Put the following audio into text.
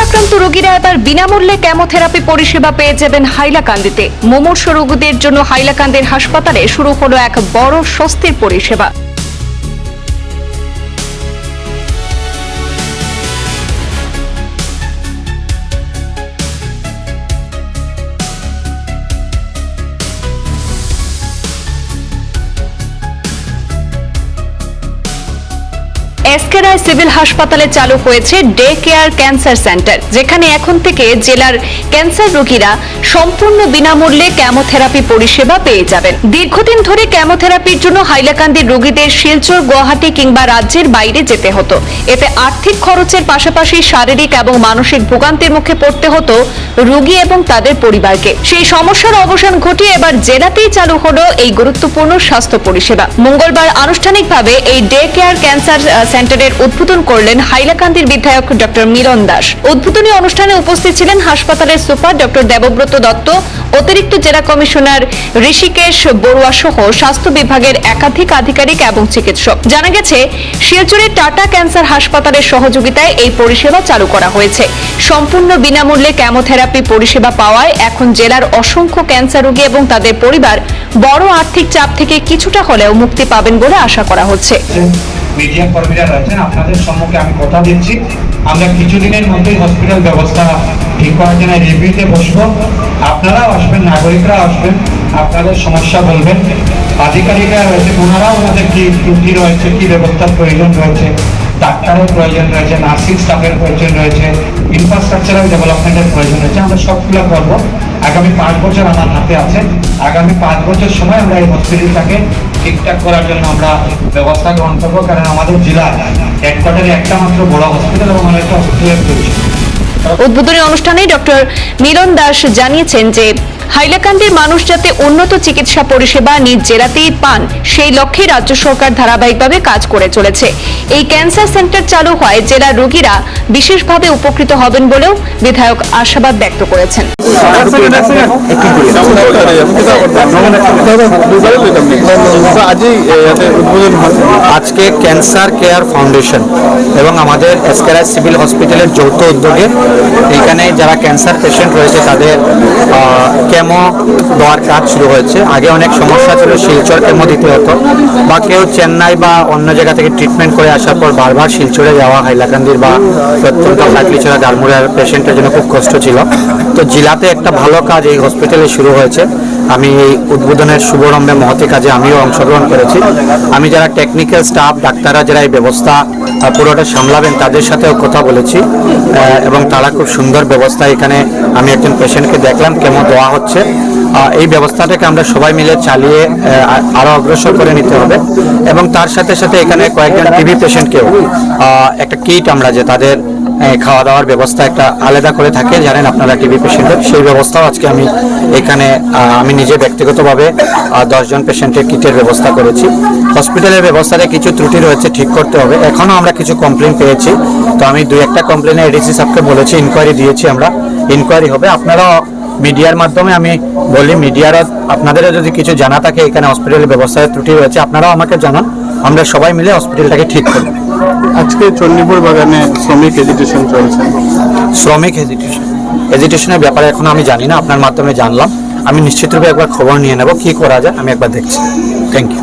আক্রান্ত রোগীরা এবার বিনামূল্যে কেমোথেরাপি পরিষেবা পেয়ে যাবেন হাইলাকান্দিতে। মুমূর্ষ রোগীদের জন্য হাইলাকান্দির হাসপাতালে শুরু হলো এক বড় স্বস্তির পরিষেবা। এসকেরায় সিভিল হাসপাতালে চালু হয়েছে ডে কেয়ার ক্যান্সার সেন্টার, যেখানে এখন থেকে জেলার ক্যান্সার রোগীরা সম্পূর্ণ বিনামূল্যে কেমোথেরাপি পরিষেবা পেয়ে যাবেন। দীর্ঘদিন ধরে কেমোথেরাপির জন্য হাইলাকান্দির রোগীদের শিলচর, গুয়াহাটি কিংবা রাজ্যের বাইরে যেতে হতো। এতে আর্থিক খরচের পাশাপাশি শারীরিক এবং মানসিক ভোগান্তির মুখে পড়তে হতো রোগী এবং তাদের পরিবারকে। সেই সমস্যার অবসান ঘটিয়ে এবার জেলাতেই চালু হলো এই গুরুত্বপূর্ণ স্বাস্থ্য পরিষেবা। মঙ্গলবার আনুষ্ঠানিকভাবে এই ডে কেয়ার ক্যান্সার সেন্টারের উদ্বোধন করলেন হাইলাকান্দির বিধায়ক ডক্টর মিলন দাস। উদ্বোধনী অনুষ্ঠানে উপস্থিত ছিলেন হাসপাতালের সুপার ডক্টর দেবব্রত দত্ত, অতিরিক্ত জেলা কমিশনার ঋষিকেশ বড়ুয়া সহ স্বাস্থ্য বিভাগের একাধিক আধিকারিক এবং চিকিৎসক। জানা গেছে, শিলচরের টাটা ক্যান্সার হাসপাতালের সহযোগিতায় এই পরিষেবা চালু করা হয়েছে। সম্পূর্ণ বিনামূল্যে কেমোথেরাপি পরিষেবা পাওয়ায় এখন জেলার অসংখ্য ক্যান্সার রোগী এবং তাদের পরিবার বড় আর্থিক চাপ থেকে কিছুটা হলেও মুক্তি পাবেন বলে আশা করা হচ্ছে। মিডিয়া কর্মীরা রয়েছেন, আপনাদের সম্মুখে আমি কথা দিচ্ছি, আমরা কিছুদিনের মধ্যেই হসপিটাল ব্যবস্থা ঠিক করার জন্য রিভিউতে বসবো। আপনারাও আসবেন, নাগরিকরা আসবেন, আপনাদের সমস্যা বলবেন। আধিকারিকরা রয়েছে, ওনারাও ওনাদের কি ত্রুটি রয়েছে, কি ব্যবস্থার প্রয়োজন রয়েছে, ডাক্তারের প্রয়োজন রয়েছে, নার্সিং স্টাফের প্রয়োজন রয়েছে, ইনফ্রাস্ট্রাকচারাল ডেভেলপমেন্টের প্রয়োজন রয়েছে, আমরা সবগুলো করবো। আগামী 5 বছর আমার হাতে আছে। আগামী 5 বছর সময় আমরা এই হসপিটালটাকে ঠিকঠাক করার জন্য আমরা ব্যবস্থা গ্রহণ করবো, কারণ আমাদের জেলার হেডকোয়ার্টারে একটা মাত্র বড় হসপিটাল এবং অনেকটা হসপিটালের প্রয়োজন। উদ্বোধনী অনুষ্ঠানে ডক্টর মিলন দাস জানিয়েছেন যে হাইলাকান্দির মানুষ যাতে উন্নত চিকিৎসা পরিষেবা নিজ জেলাতেই পান, সেই লক্ষ্যে রাজ্য সরকার ধারাবাহিকভাবে কাজ করে চলেছে। এই ক্যান্সার সেন্টার চালু হয় জেলার রোগীরা বিশেষভাবে উপকৃত হবেন বলেও বিধায়ক আশাবাদ ব্যক্ত করেছেন। আজকে ক্যান্সার কেয়ার ফাউন্ডেশন এবং আমাদের এসকেরায় সিভিল হসপিটালের যৌথ উদ্যোগে এখানে যারা ক্যান্সার পেশেন্ট রয়েছে তাদের কেমো দেওয়ার কাজ শুরু হয়েছে। আগে অনেক সমস্যা ছিল, শিলচর কেমো দিতে হতো বা কেউ চেন্নাই বা অন্য জায়গা থেকে ট্রিটমেন্ট করে আসার পর বারবার শিলচরে যাওয়া হাইলাকান্দির বা প্রত্যন্ত কাটলিছড়া ডারমুড়ার পেশেন্টের জন্য খুব কষ্ট ছিল। তো জেলাতে একটা ভালো কাজ এই হসপিটালে শুরু হয়েছে। আমি এই উদ্বোধনের শুভারম্ভে মহতি কাজে আমিও অংশগ্রহণ করেছি। আমি যারা টেকনিক্যাল স্টাফ, ডাক্তাররা যারা এই ব্যবস্থা পুরোটা সামলাবেন তাদের সাথেও কথা বলেছি এবং তারা খুব সুন্দর ব্যবস্থা। এখানে আমি একজন পেশেন্টকে দেখলাম কেমো দেওয়া হচ্ছে। এই ব্যবস্থাটাকে আমরা সবাই মিলে চালিয়ে আরো অগ্রসর করে নিতে হবে এবং তার সাথে সাথে এখানে কয়েকজন টিবি পেশেন্টকেও একটা কিট আমরা যে তাদের খাওয়া দাওয়ার ব্যবস্থা একটা আলাদা করে থাকে, জানেন আপনারা টিবি পেশেন্টের, সেই ব্যবস্থাও আজকে আমি এখানে আমি নিজে ব্যক্তিগতভাবে 10 জন পেশেন্টের কিটের ব্যবস্থা করেছি। হসপিটালের ব্যবস্থাতে কিছু ত্রুটি রয়েছে, ঠিক করতে হবে। এখনও আমরা কিছু কমপ্লেন পেয়েছি, তো আমি 2-1টা কমপ্লেনে এডিসি সাহেবকে বলেছি, ইনকোয়ারি দিয়েছি, আমরা ইনকোয়ারি হবে। আপনারাও মিডিয়ার মাধ্যমে আমি বলি, মিডিয়ারা আপনাদেরও যদি কিছু জানা থাকে এখানে হসপিটালের ব্যবস্থায় ত্রুটি রয়েছে আপনারাও আমাকে জানান, আমরা সবাই মিলে হসপিটালটাকে ঠিক করব। আজকে চণ্ডীপুর বাগানে শ্রমিক এজিটেশন চলছে। শ্রমিক এজিটেশনের ব্যাপারে এখন আমি জানি না, আপনার মাধ্যমে জানলাম। আমি নিশ্চিতরূপে একবার খবর নিয়ে নেব, কি করা যায় আমি একবার দেখছি। Thank you.